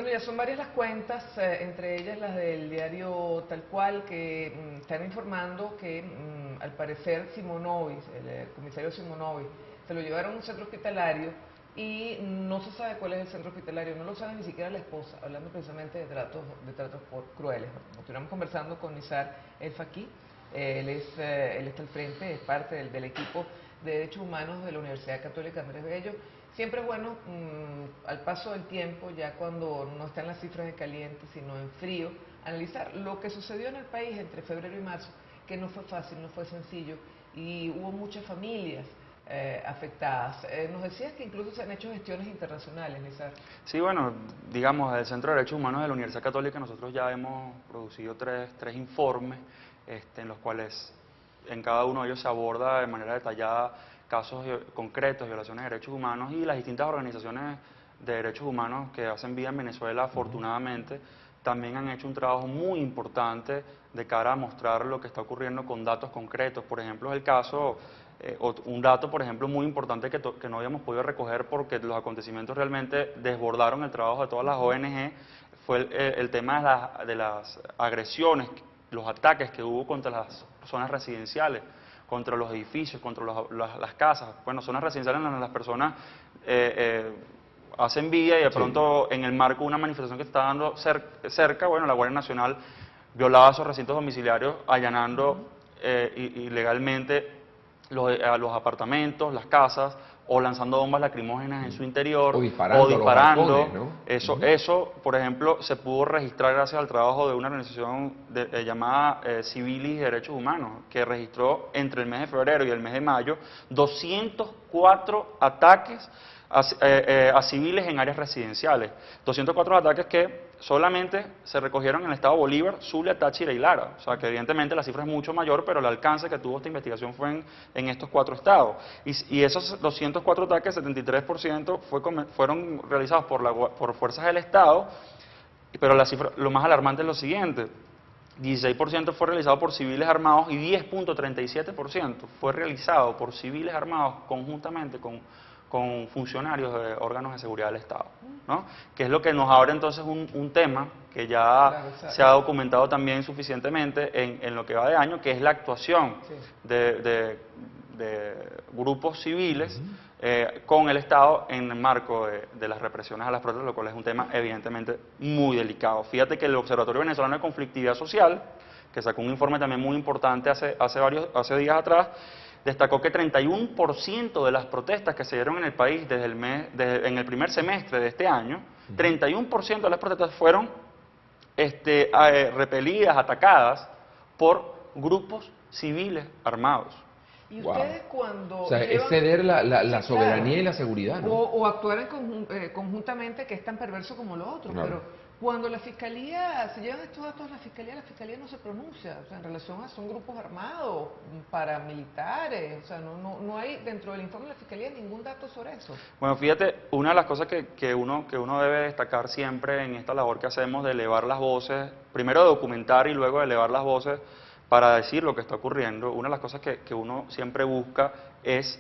Bueno, ya son varias las cuentas, entre ellas las del diario Tal Cual, que están informando que al parecer Simonovic, el comisario Simonovic, se lo llevaron a un centro hospitalario y no se sabe cuál es el centro hospitalario, no lo sabe ni siquiera la esposa, hablando precisamente de tratos crueles. Continuamos conversando con Nizar El Faqih, él está al frente, es parte del equipo de Derechos Humanos de la Universidad Católica Andrés Bello. Siempre es bueno, al paso del tiempo, ya cuando no están las cifras de caliente, sino en frío, analizar lo que sucedió en el país entre febrero y marzo, que no fue fácil, no fue sencillo, y hubo muchas familias afectadas. Nos decías que incluso se han hecho gestiones internacionales, Nizar. Sí, bueno, digamos, del Centro de Derechos Humanos de la Universidad Católica nosotros ya hemos producido tres informes en los cuales en cada uno de ellos se aborda de manera detallada casos concretos de violaciones de derechos humanos, y las distintas organizaciones de derechos humanos que hacen vida en Venezuela, afortunadamente, también han hecho un trabajo muy importante de cara a mostrar lo que está ocurriendo con datos concretos. Por ejemplo, el caso, un dato, por ejemplo, muy importante que no habíamos podido recoger porque los acontecimientos realmente desbordaron el trabajo de todas las ONG, fue el tema de las agresiones, los ataques que hubo contra las zonas residenciales, contra los edificios, contra las casas. Bueno, zonas residenciales en donde las personas hacen vida y de pronto en el marco de una manifestación que se está dando cerca, bueno, la Guardia Nacional violaba esos recintos domiciliarios, allanando ilegalmente los apartamentos, las casas, o lanzando bombas lacrimógenas en su interior, o disparando, o disparando. Balcones, ¿no? Eso, por ejemplo, se pudo registrar gracias al trabajo de una organización llamada Civilis y Derechos Humanos, que registró entre el mes de febrero y el mes de mayo 204 ataques a civiles en áreas residenciales. 204 ataques que solamente se recogieron en el estado Bolívar, Zulia, Táchira y Lara. O sea que evidentemente la cifra es mucho mayor, pero el alcance que tuvo esta investigación fue en estos 4 estados. Y esos 204 ataques, 73% fueron realizados por fuerzas del Estado, pero la cifra, lo más alarmante es lo siguiente: 16% fue realizado por civiles armados y 10.37% fue realizado por civiles armados conjuntamente con funcionarios de órganos de seguridad del Estado, ¿no? Que es lo que nos abre entonces un tema que ya se ha documentado también suficientemente en lo que va de año, que es la actuación de grupos civiles con el Estado en el marco de las represiones a las protestas, lo cual es un tema evidentemente muy delicado. Fíjate que el Observatorio Venezolano de Conflictividad Social, que sacó un informe también muy importante hace días atrás, destacó que 31% de las protestas que se dieron en el país en el primer semestre de este año, 31% de las protestas fueron repelidas, atacadas por grupos civiles armados. Y ustedes cuando... O sea, es ceder la soberanía y la seguridad, ¿no? O actuar conjuntamente, que es tan perverso como lo otro. Claro. Pero cuando la Fiscalía, se llevan estos datos a la Fiscalía no se pronuncia, o sea, en relación a son grupos armados, paramilitares, o sea, no hay dentro del informe de la Fiscalía ningún dato sobre eso. Bueno, fíjate, una de las cosas que uno debe destacar siempre en esta labor que hacemos de elevar las voces, primero de documentar y luego de elevar las voces para decir lo que está ocurriendo, una de las cosas que uno siempre busca es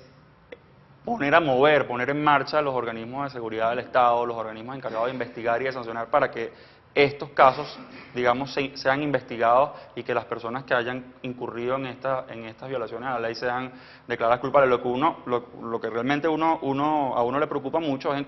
poner en marcha los organismos de seguridad del Estado, los organismos encargados de investigar y de sancionar para que estos casos, digamos, sean investigados y que las personas que hayan incurrido en estas violaciones a la ley sean declaradas culpables. Lo que realmente a uno le preocupa mucho es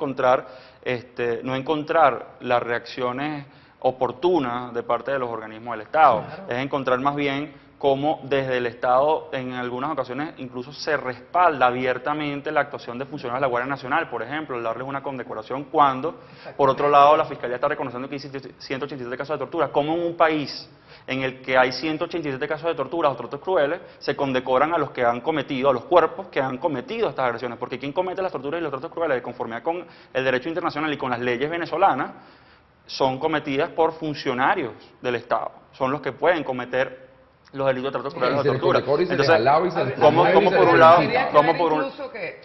no encontrar las reacciones oportunas de parte de los organismos del Estado, es encontrar más bien cómo desde el Estado en algunas ocasiones incluso se respalda abiertamente la actuación de funcionarios de la Guardia Nacional, por ejemplo, el darles una condecoración cuando, por otro lado, la Fiscalía está reconociendo que hay 187 casos de tortura. Como en un país en el que hay 187 casos de tortura o tratos crueles, se condecoran a los que han cometido, a los cuerpos que han cometido estas agresiones, porque quien comete las torturas y los tratos crueles de conformidad con el derecho internacional y con las leyes venezolanas son cometidas por funcionarios del Estado, son los que pueden cometer los delitos de tratos crueles o de tortura. Entonces, ¿cómo por un lado? Incluso que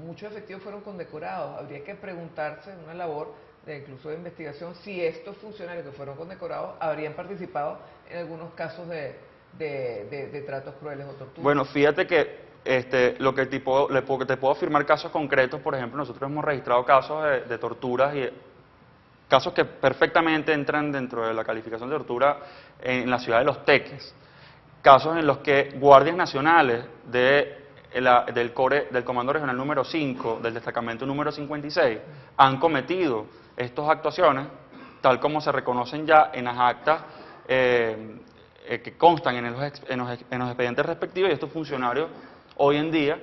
muchos efectivos fueron condecorados. Habría que preguntarse en una labor incluso de investigación si estos funcionarios que fueron condecorados habrían participado en algunos casos de tratos crueles o torturas. Bueno, fíjate que te puedo afirmar casos concretos. Por ejemplo, nosotros hemos registrado casos de torturas casos que perfectamente entran dentro de la calificación de tortura en la ciudad de Los Teques, casos en los que guardias nacionales del Comando Regional número 5, del destacamento número 56, han cometido estas actuaciones, tal como se reconocen ya en las actas que constan en los expedientes respectivos, y estos funcionarios hoy en día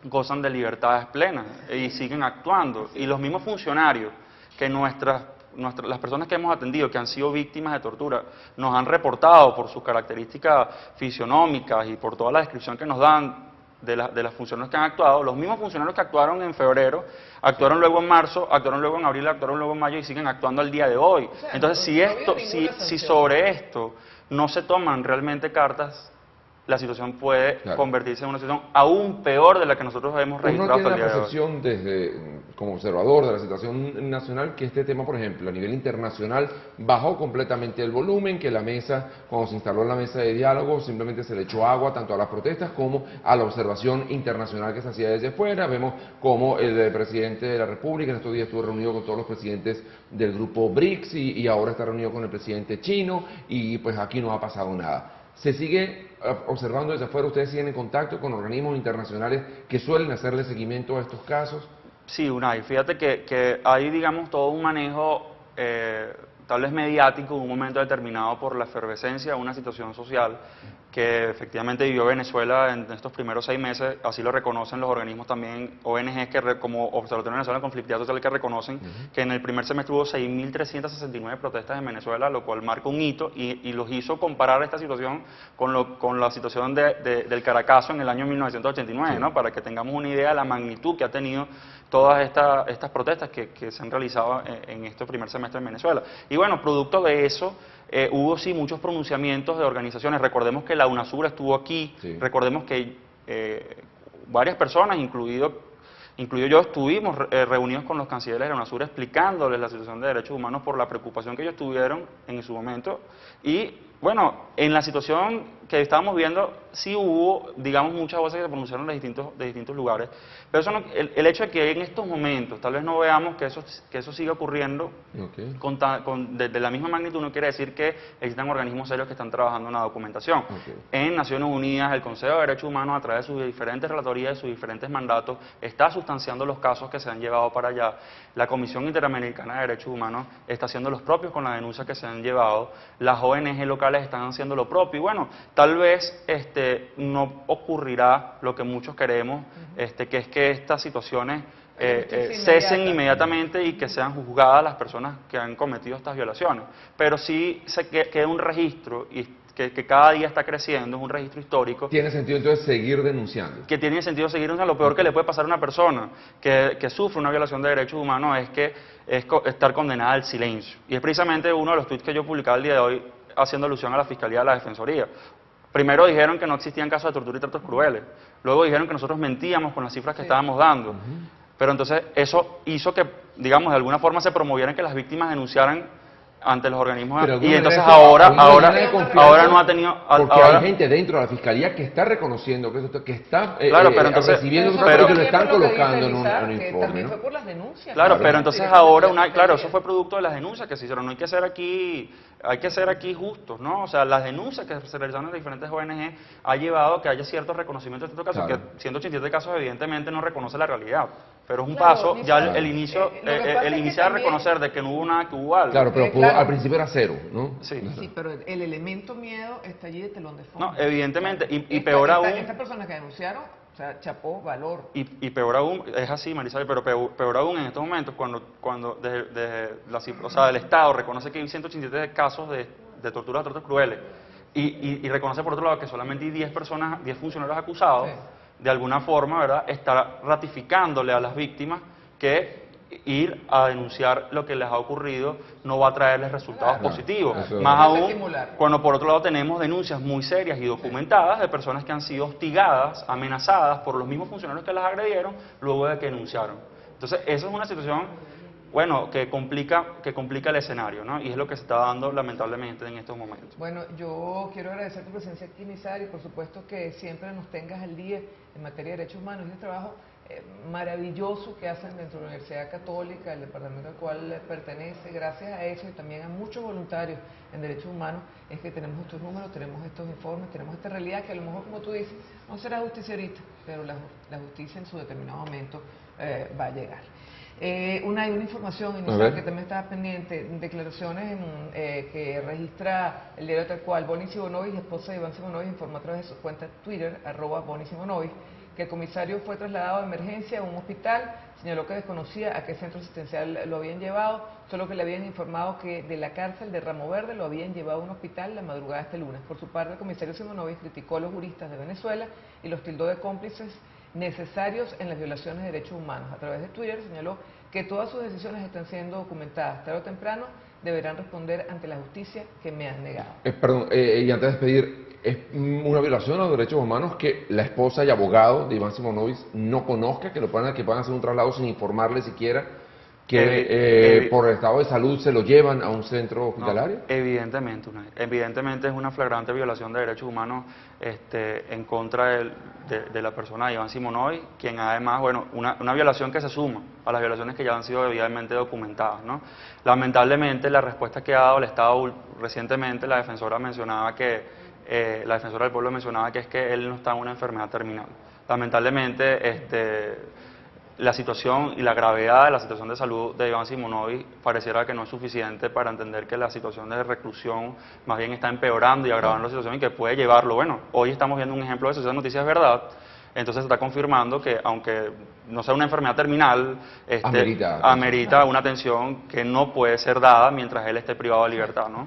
gozan de libertades plenas y siguen actuando. Y los mismos funcionarios que las personas que hemos atendido, que han sido víctimas de tortura, nos han reportado por sus características fisionómicas y por toda la descripción que nos dan de las funcionarios que han actuado, los mismos funcionarios que actuaron en febrero, actuaron luego en marzo, actuaron luego en abril, actuaron luego en mayo y siguen actuando al día de hoy. O sea, entonces, si sobre esto no se toman realmente cartas, la situación puede convertirse en una situación aún peor de la que nosotros hemos registrado hasta el día de hoy. Uno tiene la percepción como observador de la situación nacional que este tema, por ejemplo, a nivel internacional bajó completamente el volumen, que la mesa, cuando se instaló la mesa de diálogo, simplemente se le echó agua tanto a las protestas como a la observación internacional que se hacía desde fuera. Vemos como el presidente de la República en estos días estuvo reunido con todos los presidentes del grupo BRICS y ahora está reunido con el presidente chino, y pues aquí no ha pasado nada. Se sigue observando desde afuera, ustedes siguen en contacto con organismos internacionales que suelen hacerle seguimiento a estos casos. Sí, Unai, fíjate que hay, digamos, todo un manejo tal vez mediático en un momento determinado por la efervescencia de una situación social que efectivamente vivió Venezuela en estos primeros 6 meses, así lo reconocen los organismos también, ONGs como Observatorio Nacional de Conflictividad Social, que reconocen que en el primer semestre hubo 6.369 protestas en Venezuela, lo cual marca un hito y los hizo comparar esta situación con la situación del Caracazo en el año 1989, ¿no? Para que tengamos una idea de la magnitud que ha tenido todas estas protestas que se han realizado en este primer semestre en Venezuela. Y bueno, producto de eso, hubo sí muchos pronunciamientos de organizaciones. Recordemos que la UNASUR estuvo aquí, recordemos que varias personas, incluido yo, estuvimos reunidos con los cancilleres de la UNASUR explicándoles la situación de derechos humanos por la preocupación que ellos tuvieron en su momento. Y bueno, en la situación que estábamos viendo, sí hubo, digamos, muchas voces que se pronunciaron de distintos lugares, pero eso no, el hecho de que en estos momentos tal vez no veamos que eso siga ocurriendo de la misma magnitud, no quiere decir que existan organismos serios que están trabajando en la documentación. En Naciones Unidas, el Consejo de Derechos Humanos, a través de sus diferentes relatorías y sus diferentes mandatos, está sustanciando los casos que se han llevado para allá. La Comisión Interamericana de Derechos Humanos está haciendo los propios con las denuncias que se han llevado. Las ONG locales están haciendo lo propio. Y bueno, tal vez no ocurrirá lo que muchos queremos, que es que estas situaciones cesen inmediatamente y que sean juzgadas las personas que han cometido estas violaciones. Pero sí queda un registro y que cada día está creciendo, es un registro histórico. ¿Tiene sentido entonces seguir denunciando? Que tiene sentido seguir denunciando. Lo peor que le puede pasar a una persona que sufre una violación de derechos humanos es estar condenada al silencio. Y es precisamente uno de los tweets que yo publicaba el día de hoy haciendo alusión a la Fiscalía de la Defensoría. Primero dijeron que no existían casos de tortura y tratos crueles. Luego dijeron que nosotros mentíamos con las cifras que estábamos dando. Pero entonces eso hizo que, digamos, de alguna forma se promovieran que las víctimas denunciaran ante los organismos. Y entonces ahora no ha tenido... Porque hay gente dentro de la Fiscalía que está reconociendo que está recibiendo un trato y que lo están colocando en un informe. También fue por las denuncias. Claro, pero entonces ahora, eso fue producto de las denuncias que se hicieron. No hay que ser aquí justos, ¿no? O sea, las denuncias que se realizaron en las diferentes ONG ha llevado a que haya ciertos reconocimientos de estos casos, que 187 casos evidentemente no reconoce la realidad. Pero es un paso, ya el iniciar a reconocer de que no hubo nada, que hubo algo. Claro, pero al principio era cero, ¿no? Sí, pero el elemento miedo está allí de telón de fondo. No, evidentemente, y peor aún... Estas personas que denunciaron, o sea, chapó valor. Y peor aún, es así, Marisabel, pero peor aún en estos momentos, cuando el Estado reconoce que hay 187 casos de tortura de tratos crueles, y reconoce por otro lado que solamente hay 10 funcionarios acusados, de alguna forma, ¿verdad?, está ratificándole a las víctimas que ir a denunciar lo que les ha ocurrido no va a traerles resultados positivos. Más aún cuando por otro lado tenemos denuncias muy serias y documentadas de personas que han sido hostigadas, amenazadas por los mismos funcionarios que las agredieron luego de que denunciaron. Entonces, eso es una situación bueno, que complica el escenario, ¿no? Y es lo que se está dando lamentablemente en estos momentos. Bueno, yo quiero agradecer tu presencia aquí, Nizar, y por supuesto que siempre nos tengas al día en materia de derechos humanos y el trabajo maravilloso que hacen dentro de la Universidad Católica, el departamento al cual pertenece. Gracias a eso y también a muchos voluntarios en derechos humanos es que tenemos estos números, tenemos estos informes, tenemos esta realidad que a lo mejor, como tú dices, no será justiciarista, pero la justicia en su determinado momento va a llegar. Una información inicial que también estaba pendiente, declaraciones que registra el diario Tal Cual. Bonnie Simonovic, esposa de Iván Simonovic, informó a través de su cuenta Twitter, @Bonnie Simonovic, que el comisario fue trasladado de emergencia a un hospital. Señaló que desconocía a qué centro asistencial lo habían llevado, solo que le habían informado que de la cárcel de Ramo Verde lo habían llevado a un hospital la madrugada de este lunes. Por su parte, el comisario Simonovic criticó a los juristas de Venezuela y los tildó de cómplices necesarios en las violaciones de derechos humanos. A través de Twitter señaló que todas sus decisiones están siendo documentadas. Tarde o temprano deberán responder ante la justicia que me han negado. Perdón, y antes de despedir, ¿es una violación a los derechos humanos que la esposa y abogado de Iván Simonovic no conozca, que puedan hacer un traslado sin informarle siquiera que por el estado de salud se lo llevan a un centro hospitalario? No, evidentemente es una flagrante violación de derechos humanos en contra de la persona de Iván Simonovic, quien además, bueno, una violación que se suma a las violaciones que ya han sido debidamente documentadas, ¿no? Lamentablemente la respuesta que ha dado el Estado recientemente, la defensora del pueblo mencionaba que es que él no está en una enfermedad terminal. Lamentablemente, la situación y la gravedad de la situación de salud de Iván Simonovic pareciera que no es suficiente para entender que la situación de reclusión más bien está empeorando y agravando la situación y que puede llevarlo. Bueno, hoy estamos viendo un ejemplo de eso, esa noticia es verdad, entonces se está confirmando que aunque no sea una enfermedad terminal, amerita una atención que no puede ser dada mientras él esté privado de libertad, ¿no?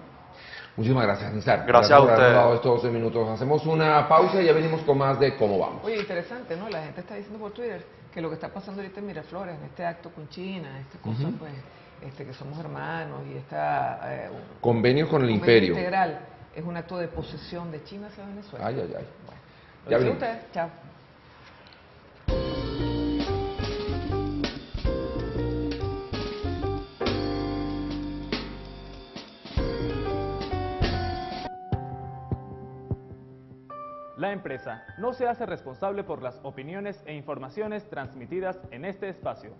Muchísimas gracias, Nizar. Gracias a por habernos ustedes. dado estos 12 minutos. Hacemos una pausa y ya venimos con más de cómo vamos. Oye, interesante, ¿no? La gente está diciendo por Twitter que lo que está pasando ahorita en Miraflores, en este acto con China, esta cosa, pues, que somos hermanos y esta... Convenios con el convenio imperio. integral, es un acto de posesión de China hacia Venezuela. Ay, ay, ay. Bueno, Ya lo venimos. ustedes. Chao. La empresa no se hace responsable por las opiniones e informaciones transmitidas en este espacio.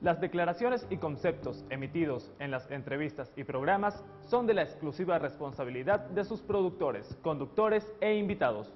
Las declaraciones y conceptos emitidos en las entrevistas y programas son de la exclusiva responsabilidad de sus productores, conductores e invitados.